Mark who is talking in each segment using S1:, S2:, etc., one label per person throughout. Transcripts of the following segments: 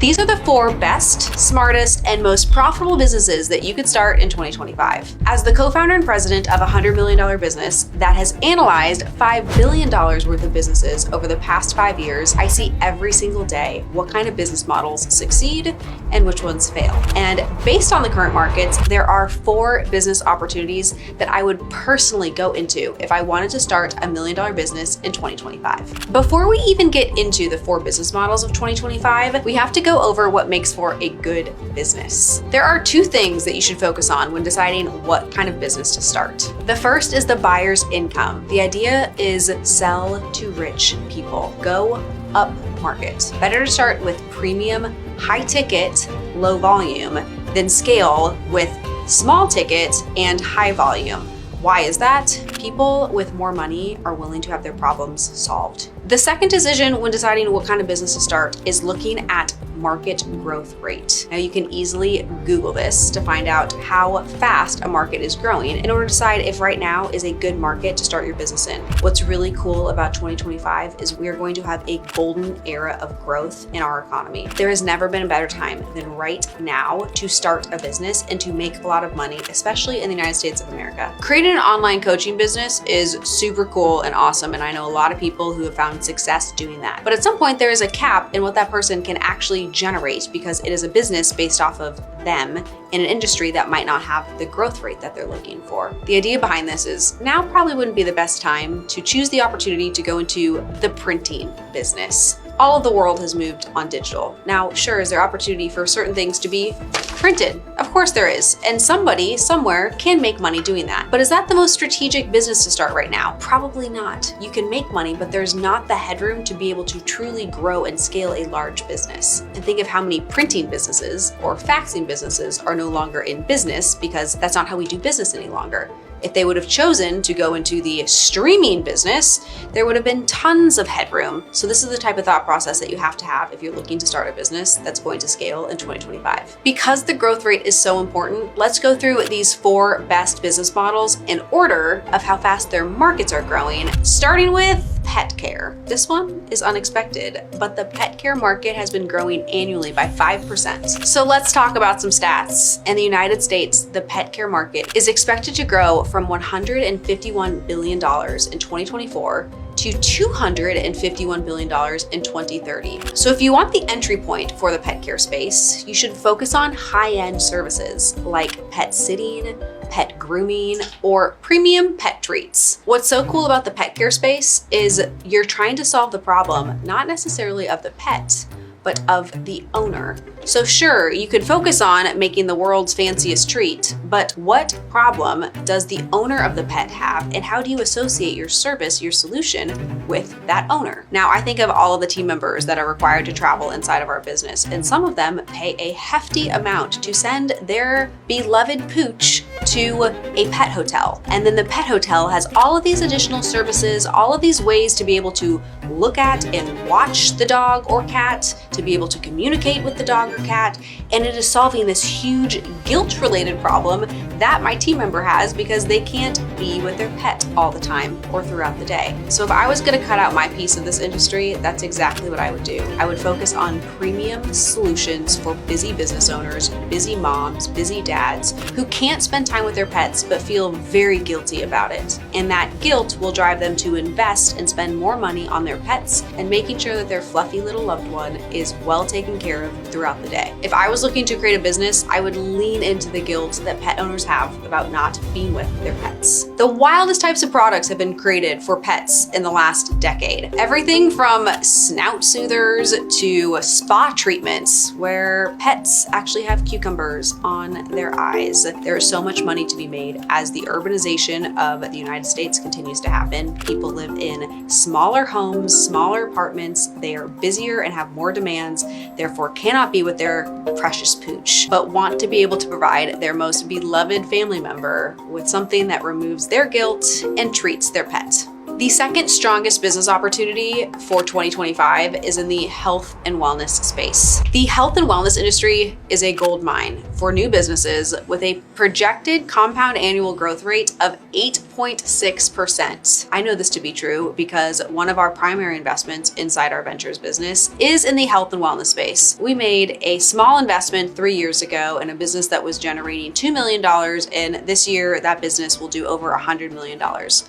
S1: These are the 4 best, smartest, and most profitable businesses that you could start in 2025. As the co-founder and president of a $100 million business that has analyzed $5 billion worth of businesses over the past 5 years, I see every single day what kind of business models succeed and which ones fail. And based on the current markets, there are 4 business opportunities that I would personally go into if I wanted to start a $1 million business in 2025. Before we even get into the 4 business models of 2025, we have to go over what makes for a good business. There are 2 things that you should focus on when deciding what kind of business to start. The first is the buyer's income. The idea is sell to rich people. Go up market. Better to start with premium, high ticket, low volume than scale with small ticket and high volume. Why is that? People with more money are willing to have their problems solved. The second decision when deciding what kind of business to start is looking at market growth rate. Now you can easily Google this to find out how fast a market is growing in order to decide if right now is a good market to start your business in. What's really cool about 2025 is we are going to have a golden era of growth in our economy. There has never been a better time than right now to start a business and to make a lot of money, especially in the United States of America. Creating an online coaching business is super cool and awesome, and I know a lot of people who have found success doing that. But at some point there is a cap in what that person can actually generate because it is a business based off of them in an industry that might not have the growth rate that they're looking for. The idea behind this is now probably wouldn't be the best time to choose the opportunity to go into the printing business. All of the world has moved on digital. Now, sure, is there opportunity for certain things to be printed? Of course there is. And somebody somewhere can make money doing that. But is that the most strategic business to start right now? Probably not. You can make money, but there's not the headroom to be able to truly grow and scale a large business. And think of how many printing businesses or faxing businesses are no longer in business because that's not how we do business any longer. If they would have chosen to go into the streaming business, there would have been tons of headroom. So this is the type of thought process that you have to have if you're looking to start a business that's going to scale in 2025. Because the growth rate is so important, let's go through these 4 best business models in order of how fast their markets are growing, starting with pet care. This one is unexpected, but the pet care market has been growing annually by 5%. So let's talk about some stats. In the United States, the pet care market is expected to grow from $151 billion in 2024 to $251 billion in 2030. So if you want the entry point for the pet care space, you should focus on high-end services like pet sitting, pet grooming, or premium pet treats. What's so cool about the pet care space is you're trying to solve the problem, not necessarily of the pet, but of the owner. So sure, you could focus on making the world's fanciest treat, but what problem does the owner of the pet have, and how do you associate your service, your solution, with that owner? Now, I think of all of the team members that are required to travel inside of our business, and some of them pay a hefty amount to send their beloved pooch to a pet hotel. And then the pet hotel has all of these additional services, all of these ways to be able to look at and watch the dog or cat, to be able to communicate with the dog or cat, and it is solving this huge guilt-related problem that my team member has because they can't be with their pet all the time or throughout the day. So if I was gonna cut out my piece of this industry, that's exactly what I would do. I would focus on premium solutions for busy business owners, busy moms, busy dads who can't spend time with their pets but feel very guilty about it. And that guilt will drive them to invest and spend more money on their pets and making sure that their fluffy little loved one is well taken care of throughout the day. If I was looking to create a business, I would lean into the guilt that pet owners have about not being with their pets. The wildest types of products have been created for pets in the last decade. Everything from snout soothers to spa treatments where pets actually have cucumbers on their eyes. There is so much money to be made as the urbanization of the United States continues to happen. People live in smaller homes, smaller apartments. They are busier and have more demands, therefore cannot be with their precious pooch, but want to be able to provide their most beloved family member with something that removes their guilt and treats their pet. The second strongest business opportunity for 2025 is in the health and wellness space. The health and wellness industry is a gold mine for new businesses with a projected compound annual growth rate of 8.6%. I know this to be true because one of our primary investments inside our ventures business is in the health and wellness space. We made a small investment 3 years ago in a business that was generating $2 million, and this year that business will do over $100 million.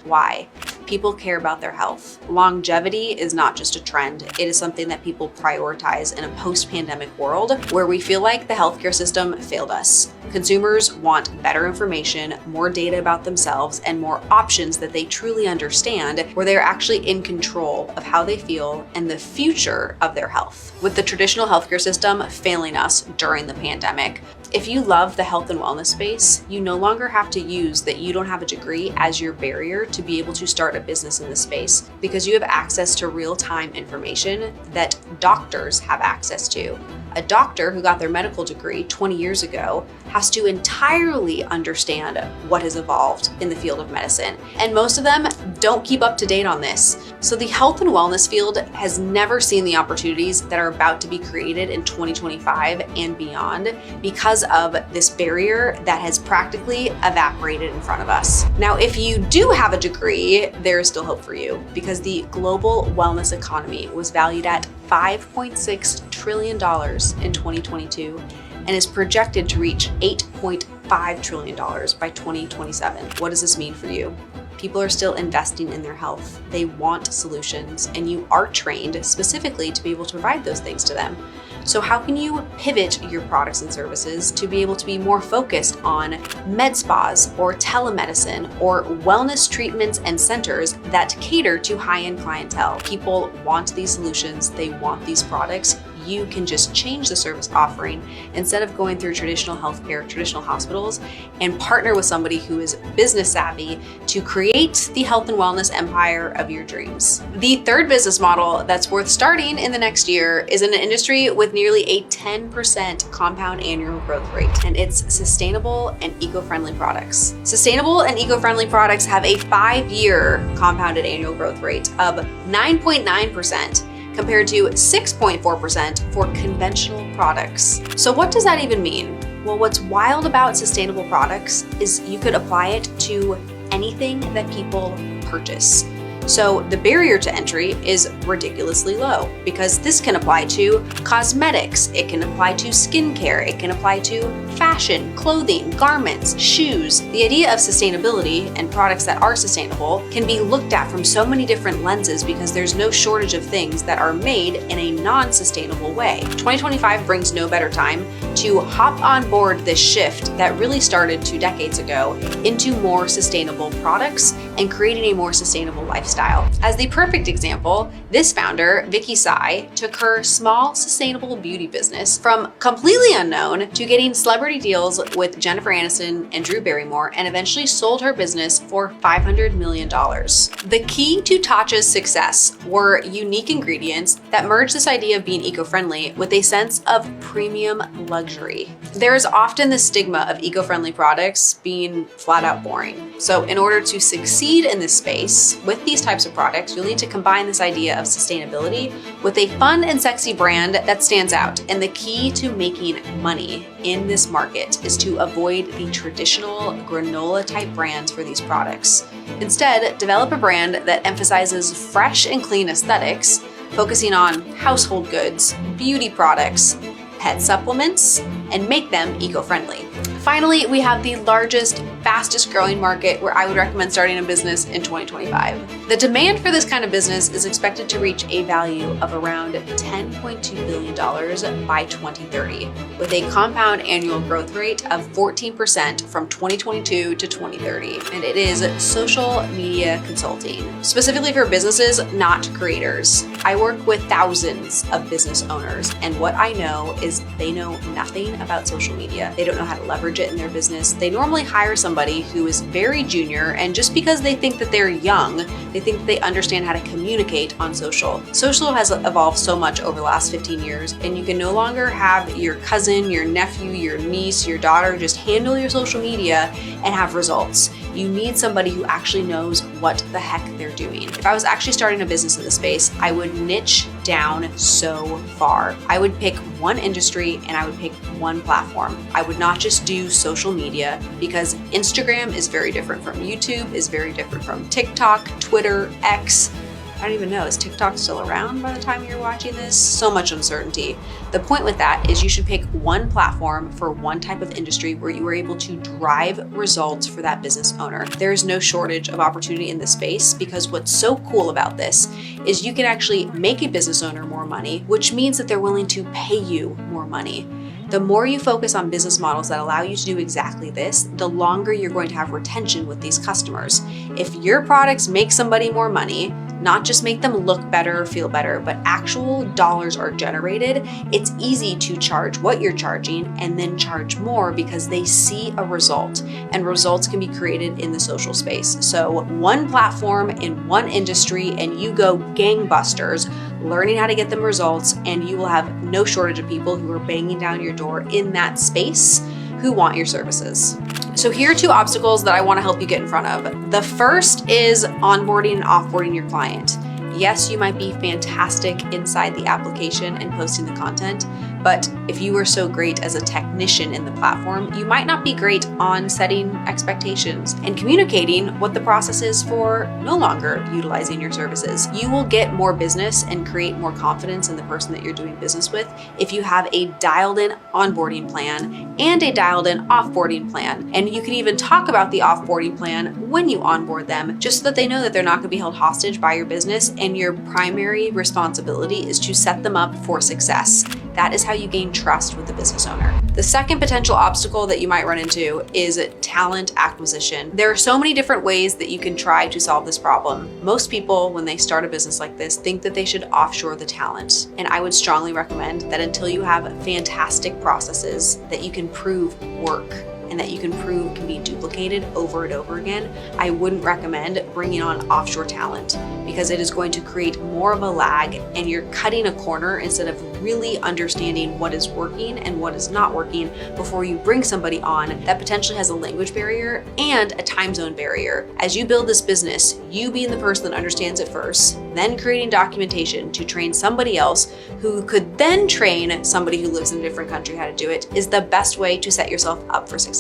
S1: Why? People care about their health. Longevity is not just a trend. It is something that people prioritize in a post-pandemic world where we feel like the healthcare system failed us. Consumers want better information, more data about themselves, and more options that they truly understand, where they're actually in control of how they feel and the future of their health. With the traditional healthcare system failing us during the pandemic, if you love the health and wellness space, you no longer have to use that you don't have a degree as your barrier to be able to start a business in this space, because you have access to real-time information that doctors have access to. A doctor who got their medical degree 20 years ago has to entirely understand what has evolved in the field of medicine. And most of them don't keep up to date on this. So the health and wellness field has never seen the opportunities that are about to be created in 2025 and beyond because of this barrier that has practically evaporated in front of us. Now, if you do have a degree, there is still hope for you, because the global wellness economy was valued at $5.6 trillion in 2022 and is projected to reach $8.5 trillion by 2027. What does this mean for you? People are still investing in their health. They want solutions, and you are trained specifically to be able to provide those things to them. So how can you pivot your products and services to be able to be more focused on med spas or telemedicine or wellness treatments and centers that cater to high-end clientele? People want these solutions. They want these products. You can just change the service offering instead of going through traditional healthcare, traditional hospitals, and partner with somebody who is business savvy to create the health and wellness empire of your dreams. The third business model that's worth starting in the next year is in an industry with nearly a 10% compound annual growth rate, and it's sustainable and eco-friendly products. Sustainable and eco-friendly products have a 5-year compounded annual growth rate of 9.9%. compared to 6.4% for conventional products. So what does that even mean? Well, what's wild about sustainable products is you could apply it to anything that people purchase. So the barrier to entry is ridiculously low, because this can apply to cosmetics, it can apply to skincare, it can apply to fashion, clothing, garments, shoes. The idea of sustainability and products that are sustainable can be looked at from so many different lenses, because there's no shortage of things that are made in a non-sustainable way. 2025 brings no better time to hop on board this shift that really started 2 decades ago into more sustainable products and creating a more sustainable lifestyle. As the perfect example, this founder, Vicky Tsai, took her small sustainable beauty business from completely unknown to getting celebrity deals with Jennifer Aniston and Drew Barrymore, and eventually sold her business for $500 million. The key to Tatcha's success were unique ingredients that merged this idea of being eco-friendly with a sense of premium luxury. There is often the stigma of eco-friendly products being flat out boring. So in order to succeed in this space with these types of products, you'll need to combine this idea of sustainability with a fun and sexy brand that stands out. And the key to making money in this market is to avoid the traditional granola type brands for these products. Instead, develop a brand that emphasizes fresh and clean aesthetics, focusing on household goods, beauty products, pet supplements, and make them eco-friendly. Finally, we have the largest, fastest growing market where I would recommend starting a business in 2025. The demand for this kind of business is expected to reach a value of around $10.2 billion by 2030, with a compound annual growth rate of 14% from 2022 to 2030. And it is social media consulting, specifically for businesses, not creators. I work with thousands of business owners, and what I know is they know nothing about social media. They don't know how to leverage it in their business. They normally hire somebody who is very junior, and just because they think that they're young, they think that they understand how to communicate on social. Social has evolved so much over the last 15 years, and you can no longer have your cousin, your nephew, your niece, your daughter just handle your social media and have results. You need somebody who actually knows what the heck they're doing. If I was actually starting a business in this space, I would niche down so far. I would pick one industry and I would pick one platform. I would not just do social media, because Instagram is very different from YouTube, is very different from TikTok, Twitter, X. I don't even know, is TikTok still around by the time you're watching this? So much uncertainty. The point with that is you should pick one platform for one type of industry where you are able to drive results for that business owner. There is no shortage of opportunity in this space, because what's so cool about this is you can actually make a business owner more money, which means that they're willing to pay you more money. The more you focus on business models that allow you to do exactly this, the longer you're going to have retention with these customers. If your products make somebody more money, not just make them look better or feel better, but actual dollars are generated, it's easy to charge what you're charging and then charge more, because they see a result, and results can be created in the social space. So one platform in one industry and you go gangbusters, learning how to get them results, and you will have no shortage of people who are banging down your door in that space who want your services. So here are two obstacles that I want to help you get in front of. The first is onboarding and offboarding your client. Yes, you might be fantastic inside the application and posting the content, but if you were so great as a technician in the platform, you might not be great on setting expectations and communicating what the process is for no longer utilizing your services. You will get more business and create more confidence in the person that you're doing business with if you have a dialed-in onboarding plan and a dialed-in offboarding plan. And you can even talk about the offboarding plan when you onboard them, just so that they know that they're not going to be held hostage by your business, and your primary responsibility is to set them up for success. That is how you gain trust with the business owner. The second potential obstacle that you might run into is talent acquisition. There are so many different ways that you can try to solve this problem. Most people, when they start a business like this, think that they should offshore the talent. And I would strongly recommend that until you have fantastic processes that you can prove work and that you can prove can be duplicated over and over again, I wouldn't recommend bringing on offshore talent, because it is going to create more of a lag, and you're cutting a corner instead of really understanding what is working and what is not working before you bring somebody on that potentially has a language barrier and a time zone barrier. As you build this business, you being the person that understands it first, then creating documentation to train somebody else who could then train somebody who lives in a different country how to do it, is the best way to set yourself up for success.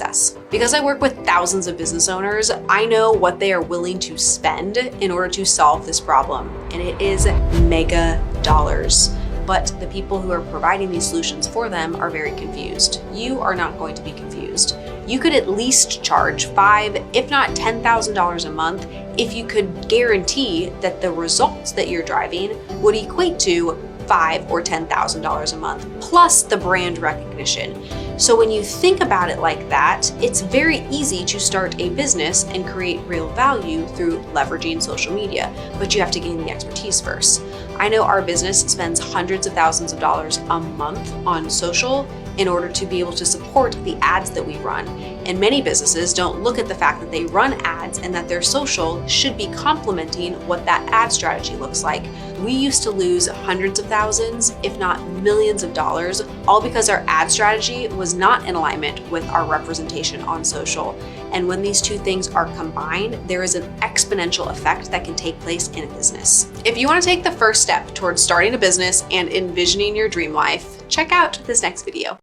S1: Because I work with thousands of business owners, I know what they are willing to spend in order to solve this problem, and it is mega dollars. But the people who are providing these solutions for them are very confused. You are not going to be confused. You could at least charge $5,000, if not $10,000 a month, if you could guarantee that the results that you're driving would equate to $5,000 or $10,000 a month, plus the brand recognition. So when you think about it like that, it's very easy to start a business and create real value through leveraging social media, but you have to gain the expertise first. I know our business spends hundreds of thousands of dollars a month on social in order to be able to support the ads that we run. And many businesses don't look at the fact that they run ads and that their social should be complementing what that ad strategy looks like. We used to lose hundreds of thousands, if not millions of dollars, all because our ad strategy was not in alignment with our representation on social. And when these two things are combined, there is an exponential effect that can take place in a business. If you want to take the first step towards starting a business and envisioning your dream life, check out this next video.